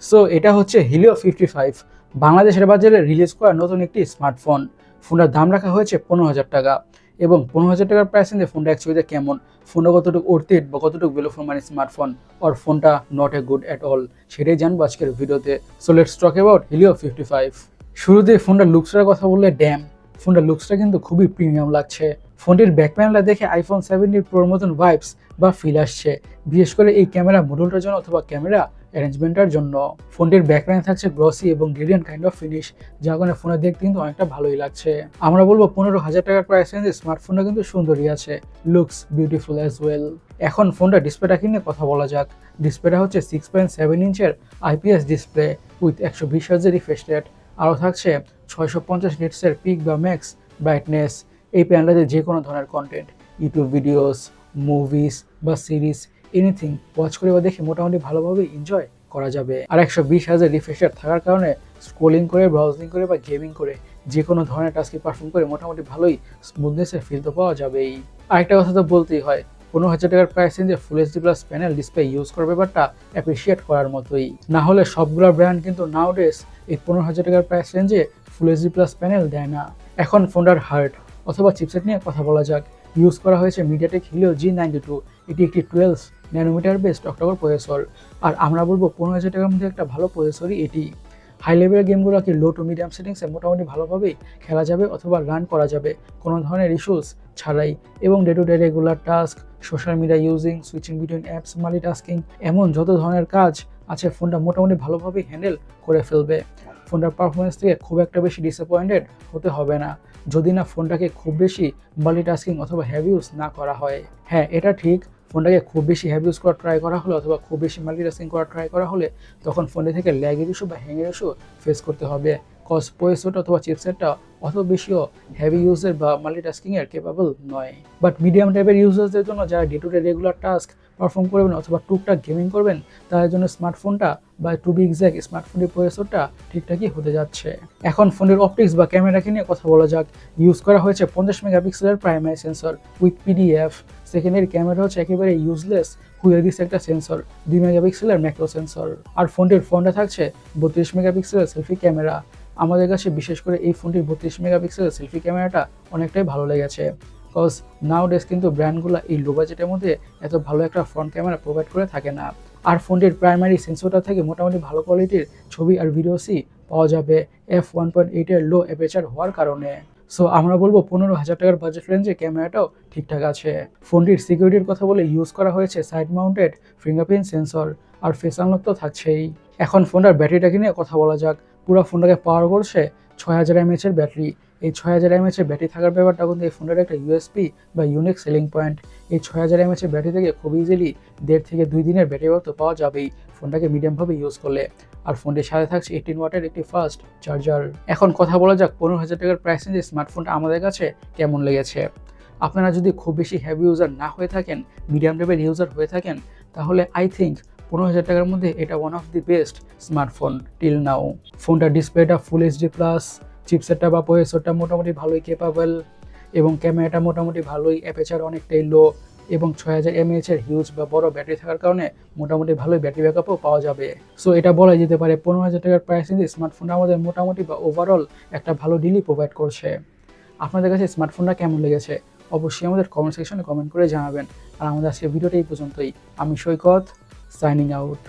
So এটা হচ্ছে Helio 55 বাংলাদেশের বাজারে রিলিজ করা নতুন একটি স্মার্টফোন। ফোনটার দাম রাখা হয়েছে 15,000 টাকা এবং 15,000 টাকার প্রাইস নিয়ে ফোনটা অ্যাকচুয়ালি কেমন, ফোনটা কতটুকু অর্থিত বা কতটুকু ভ্যালু ফর মানি স্মার্টফোন আর ফোনটা not a good at all, সেটাই জানবো আজকের ভিডিওতে। So let's talk about Helio 55। শুরুতে ফোনটার লুকসটার কথা বললে ড্যাম, ফোনটার লুকসটা কিন্তু খুবই প্রিমিয়াম লাগছে। ফোনটির ব্যাক প্যানেলটা দেখে আইফোন 17 প্রোর মতন ভাইবস বা ফিল আসছে, বিশেষ করে এই ক্যামেরা মডেলটার জন্য অথবা ক্যামেরা অ্যারেঞ্জমেন্টের জন্য। ফোনটির ব্যাকলাইনে থাকছে গ্লসি এবং গ্রেডিয়েন্ট কাইন্ড অফ ফিনিশ, যার কারণে ফোনে দেখতে কিন্তু অনেকটা ভালোই লাগছে। আমরা বলবো 15,000 টাকার প্রাইস রেঞ্জে স্মার্টফোনটা কিন্তু সুন্দরই আছে, লুকস বিউটিফুল অ্যাজ ওয়েল। এখন ফোনটা ডিসপ্লেটা কিনে কথা বলা যাক। ডিসপ্লেটা হচ্ছে 6.7 ইঞ্চের আইপিএস ডিসপ্লে উইথ 120 হার্জের রিফ্রেশ রেট, আরও থাকছে 650 নিটসের পিক বা ম্যাক্স ব্রাইটনেস। এই প্যানেলটাতে যে কোনো ধরনের কন্টেন্ট, ইউটিউব ভিডিওস, মুভিজ বা সিরিজ, এনিথিং ওয়াচ করে বা দেখে মোটামুটি ভালোভাবে এনজয় করা যাবে। আর 120 হাজার রিফ্রেশ রেট থাকার কারণে স্ক্রোলিং করে, ব্রাউজিং করে বা গেমিং করে যে কোনো ধরনের টাস্কে পারফর্ম করে মোটামুটি ভালোই স্মুথনেসের ফিল তো পাওয়া যাবেই। আরেকটা কথা তো বলতেই হয়, 15,000 টাকার প্রাইস রেঞ্জে full HD plus panel display use করার ব্যাপারটা অ্যাপ্রিসিয়েট করার মতোই। না হলে সবগুলো ব্র্যান্ড কিন্তু নাওডেস এই 15,000 টাকার প্রাইস রেঞ্জে ফুল এইচডি প্লাস প্যানেল দেয় না। এখন ফোনটার হার্ড অথবা চিপসেট নিয়ে কথা বলা যাক। ইউজ করা হয়েছে মিডিয়াটেক হিলিও G92, এটি একটি 12 ন্যানোমিটার বেসড অক্টাকোর প্রসেসর। আর আমরা বলবো 15,000 টাকার মধ্যে একটা ভালো প্রসেসরই এটি। হাই লেভেলের গেমগুলোকে লো টু মিডিয়াম সেটিংসে মোটামুটি ভালোভাবেই খেলা যাবে অথবা রান করা যাবে কোনো ধরনের ইস্যুস ছাড়াই। এবং day to day regular task, social media using, switching between apps, multitasking, এমন যত ধরনের কাজ আছে ফোনটা মোটামুটি ভালোভাবেই হ্যান্ডেল করে ফেলবে। ফোনটার পারফরমেন্স থেকে খুব একটা বেশি ডিসঅ্যাপয়েন্টেড হতে হবে না, যদি না ফোনটাকে খুব বেশি মাল্টিটাস্কিং অথবা হেভি ইউজ না করা হয়। হ্যাঁ, এটা ঠিক, ফোনটাকে খুব বেশি হেভি ইউজ করা ট্রাই করা হলে অথবা খুব বেশি মাল্টিটাস্কিং করা ট্রাই করা হলে তখন ফোনটি থেকে ল্যাগের ইস্যু বা হ্যাংয়ের ইস্যু ফেস করতে হবে। কজ প্রসেসরটা অথবা চিপসেটটা অত বেশিও হেভি ইউজের বা মাল্টিটাস্কিংয়ের কেপাবল নয়। বাট মিডিয়াম টাইপের ইউজার্সদের জন্য যারা day to day regular task perform করবেন অথবা টুকটাক গেমিং করবেন, তাদের জন্য স্মার্টফোনটা বা টু বি এক্সাক্ট স্মার্টফোনের প্রসেসরটা ঠিকঠাকই হতে যাচ্ছে। এখন ফোনের অপটিক্স বা ক্যামেরাকে নিয়ে কথা বলা যাক। ইউজ করা হয়েছে 50 মেগাপিক্সেলের primary sensor with PDF. Secondary camera হচ্ছে একেবারে ইউজলেস, খুলে দিচ্ছে একটা সেন্সর, 2 মেগাপিক্সেলের ম্যাক্রো সেন্সর। আর ফোনটির ফ্রন্টে থাকছে 32 মেগাপিক্সেলের সেলফি ক্যামেরা। আমাদের কাছে বিশেষ করে এই ফোনটির 32 মেগাপিক্সেলের সেলফি ক্যামেরাটা অনেকটাই ভালো লেগেছে, কজ নাওডেজ কিন্তু ব্র্যান্ডগুলো এই লো বাজেটের মধ্যে এত ভালো একটা ফ্রন্ট ক্যামেরা প্রোভাইড করে থাকে না। আর ফোনটির প্রাইমারি সেন্সরটা থেকে মোটামুটি ভালো কোয়ালিটির ছবি আর ভিডিওসই পাওয়া যাবে f1.8 এর লো অ্যাপারচার হওয়ার কারণে। সো আমরা বলবো 15,000 টাকার বাজেট রেঞ্জে ক্যামেরাটাও ঠিকঠাক আছে। ফোনটির সিকিউরিটির কথা বলে ইউজ করা হয়েছে সাইড মাউন্টেড ফিঙ্গারপ্রিন্ট সেন্সর আর ফেস আনলক তো থাকছেই। এখন ফোনটার ব্যাটারিটাকে নিয়ে কথা বলা যাক। পুরো ফোনটাকে পাওয়ার করছে 6000 mAh এর ব্যাটারি। এই 6000 mAh এর ব্যাটারি থাকার ব্যাপারটা কিন্তু এই ফোনটার একটা ইউএসপি বা ইউনিক সেলিং পয়েন্ট। এই 6000 mAh এর ব্যাটারি থেকে খুব ইজিলি 1.5 থেকে 2 দিনের ব্যাটারি তো পাওয়া যাবেই ফোনটাকে মিডিয়ামভাবে ইউজ করলে। আর ফোনটির সাথে থাকছে 18 ওয়াটের একটি ফাস্ট চার্জার। এখন কথা বলা যাক 15,000 টাকার প্রাইস রেঞ্জে স্মার্টফোনটা আমাদের কাছে কেমন লেগেছে। আপনারা যদি খুব বেশি হেভি ইউজার না হয়ে থাকেন, মিডিয়াম লেভেল ইউজার হয়ে থাকেন, তাহলে আই থিঙ্ক 15,000 টাকার মধ্যে এটা one of the best smartphone till now. ফোনটার ডিসপ্লেটা ফুল এইচডি প্লাস, চিপসেটটা বা প্রসেসরটা মোটামুটি ভালোই কেপাবল এবং ক্যামেরাটা মোটামুটি ভালোই, অ্যাপারচার অনেকটাই লো এবং 6000 mAh এর হিউজ বা বড় ব্যাটারি থাকার কারণে মোটামুটি ভালোই ব্যাটারি ব্যাকআপও পাওয়া যাবে। সো এটা বলাই যেতে পারে 15,000 টাকার প্রাইস রেঞ্জে স্মার্টফোনটা আমাদের মোটামুটি বা ওভারঅল একটা ভালো ডিলই প্রোভাইড করছে। আপনাদের কাছে স্মার্টফোনটা কেমন লেগেছে অবশ্যই আমাদের কমেন্ট সেকশনে কমেন্ট করে জানাবেন। আর আমাদের আজকের ভিডিওটা এই পর্যন্তই। আমি সৈকত, সাইনিং আউট।